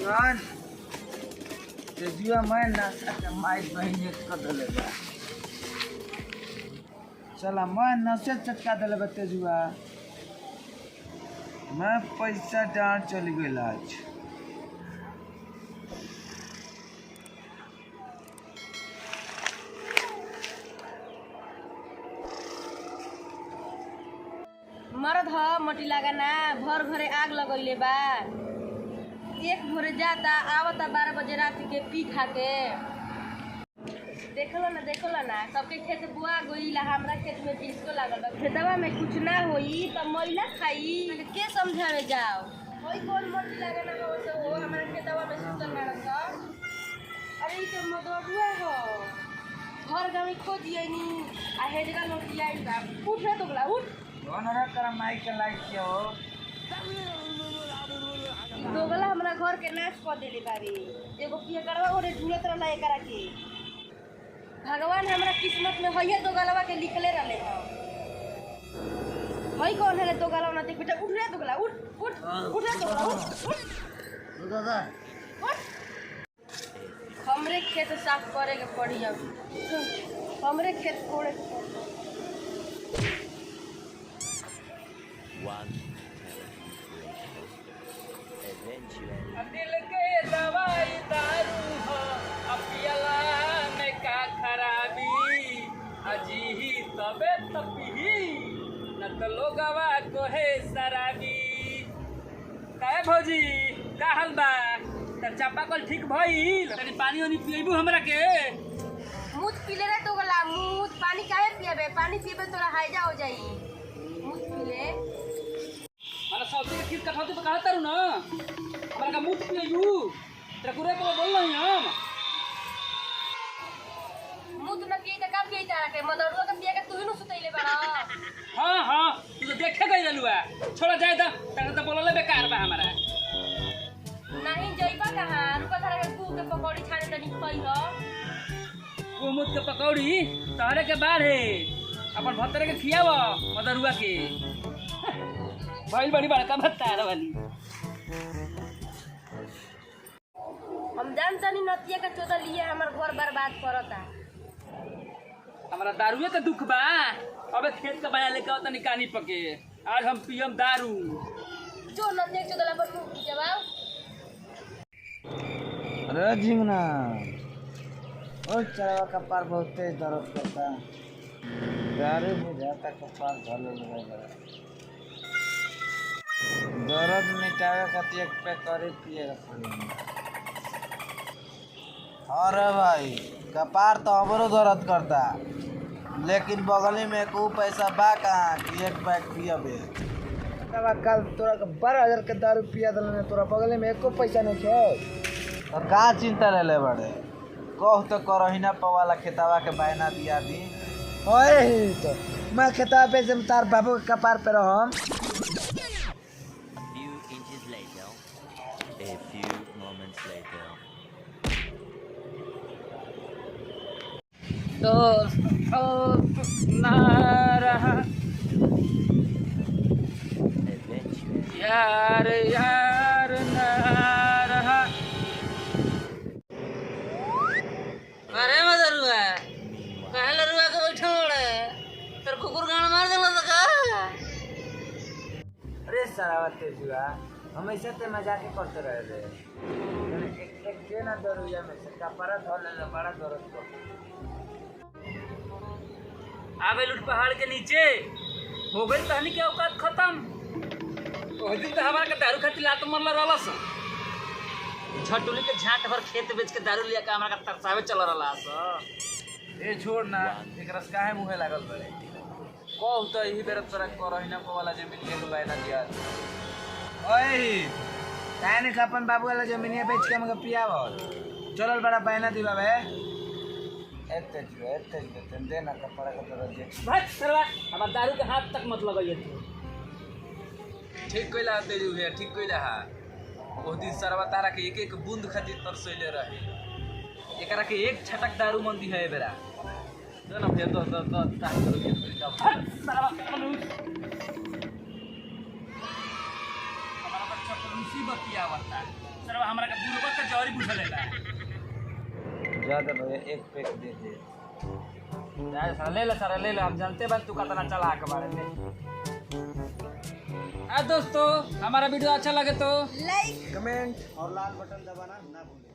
मान तेजुआ मैं नशा के माई बहिन कर दिले बा। चला मैं नशे चटका दिले बा तेजुआ। मैं पैसा डांट चली गई आज। मरद ह मटी लगाना भर घरे आग लगैले बा। एक भोरे जाता आवता 12 बजे रात के पी खा के। देखला ना सबके खेत बुआ गईला, हमरा खेत में डिस्को लागल बा। खेतवा में कुछ ना होई त मैला खाई के समझावे जाओ। कोई कौन मटी लगाना हो से हो हमरा खेतवा में सुतल बाड़न स। अरे ई त मदुआ हो घर गाँव खोजियनी आ हेजगा लोटी आई बा। उठ रे तोगला उठ ओनरा कर माई के लाइक के हो। दोगला हमरा घर के नाश कर देले बारी। एगो पियकड़वा ओरे झूलत रहला एकरा के। भगवान हमरा किस्मत में हइए दोगलवा के लिखले रहले ह। हई कौन है दोगलवा ना देख बेटा उठ रे दोगला उठ उठ उठ रे दोगला उठ दादा हमरे खेत साफ करे के पड़ी अब। हमरे खेत कोड़े के पड़ी। दिल के दवाई दारू हो अपियला में का खराबी अजी ही तबे तपही न तो लोगवा कोहे शराबी। काहे भौजी का हाल बा? त चापाकल ठीक भइल? तनी पानी ओनी पियबू हमरा के? मूत पीले रे दोगला मूत। पानी काहे पियबे? पानी पीबे तोरा हाइजा हो जाई। मूत पीले माने सब्जी के खीर कठौती पे कहत तारू न हमरा का मुंह पियबू तेरा कुरे को बोल नहीं हम। मूत न पिए त का पिए तारा के? मदरवा के पिए के तू ही न सुतैले बाड़ा। हाँ तू तो देखे गई रहलुआ। छोड़ा जाए त तने तो बोलले बेकार बा हमरा। नहीं जइबा कहां? रुका तारा के कू के पकौड़ी छाने तनी खई ह। कुमुद के पकौड़ी तहरे के बाढ़े अपन भतरे के खियाव मदरुआ के। बड़ी बड़का भत्ता वाली। हम जानतनी नतिया के चोदा लिए हमर घर बर्बाद करता। हमरा दारुए के दुख बा। अबे खेत के बया लेके तनी कानी पके आज हम पियम दारू। जो नतिया के चोदा पर मुंह जवाब। अरे झिंगना ओ चरवा का पार बहुत दर्द करता। दारू बुझाता कपार धले लगा। दर्द मिटावे खातिर एक पे करे पिएगा पड़ी। अरे भाई कपार तो हमरो दर्द करता, लेकिन बगली में को पैसा बा कहाँ कि एक पैक पियबे। कल तोरा 12,000 के दारू पिया दिल तोरा बगले में एको पैसा नहीं खे तो का चिंता ले बड़े। कह तो करहिना पवाला खेतावा के बायना दिया दी। ओए तो मैं खेतावा पे से तार बाबू के कपार पे रहम। A few moments later. तो ना रहा यार यार ना रहा। अरे मदरुआ काहे लरुआ के बैठल रे? तेरे कुकुर गान मार देला त का? अरे सरावत तेजुआ हमेशा ते मजाक ही करते रहे रे। एक के ना दरुया में से कपड़ा धोले ले बड़ा दर्द को। आवे लुट पहाड़ के नीचे हो गई कहानी के औकात खत्म। ओह दिन तो हमारा के दारू खातिर लात मरला रहलस। झटुली के झाट भर खेत बेच के दारू लिया के हमरा के तरसावे चल रहलस। ए छोड़ ना एक रस काहे मुहे लागल बड़े। कहू तो यही बेर तोरा करहिना पवाला जमीन ले बायना दिया। ओए काहे ने अपन बाबू वाला जमीनिया बेच के हमके पियावल चलल बड़ा बायना दिबा बे। एते दे ना कपड़ा का तरह जे भाई सरवा हमार दारू के हाथ तक मत लगाइए तू। ठीक कइला तेजू भैया ठीक कइला हा। ओ दिन सरवा तारा के एक बूंद खातिर तरसइले रहे। एकरा के एक छटक दारू मंदी है बेरा। जो ना भैया तो ताक करो के सरवा खुशी बतियावता सर हमरा के बुढ़वा के जौरी बुझले बा ज्यादा भैया एक पैक दे दे यार सारा ले ले हम जानते बन तू कितना चालाक बारे ले दोस्तों हमारा वीडियो अच्छा लगे तो लाइक कमेंट और लाल बटन दबाना ना भूलें।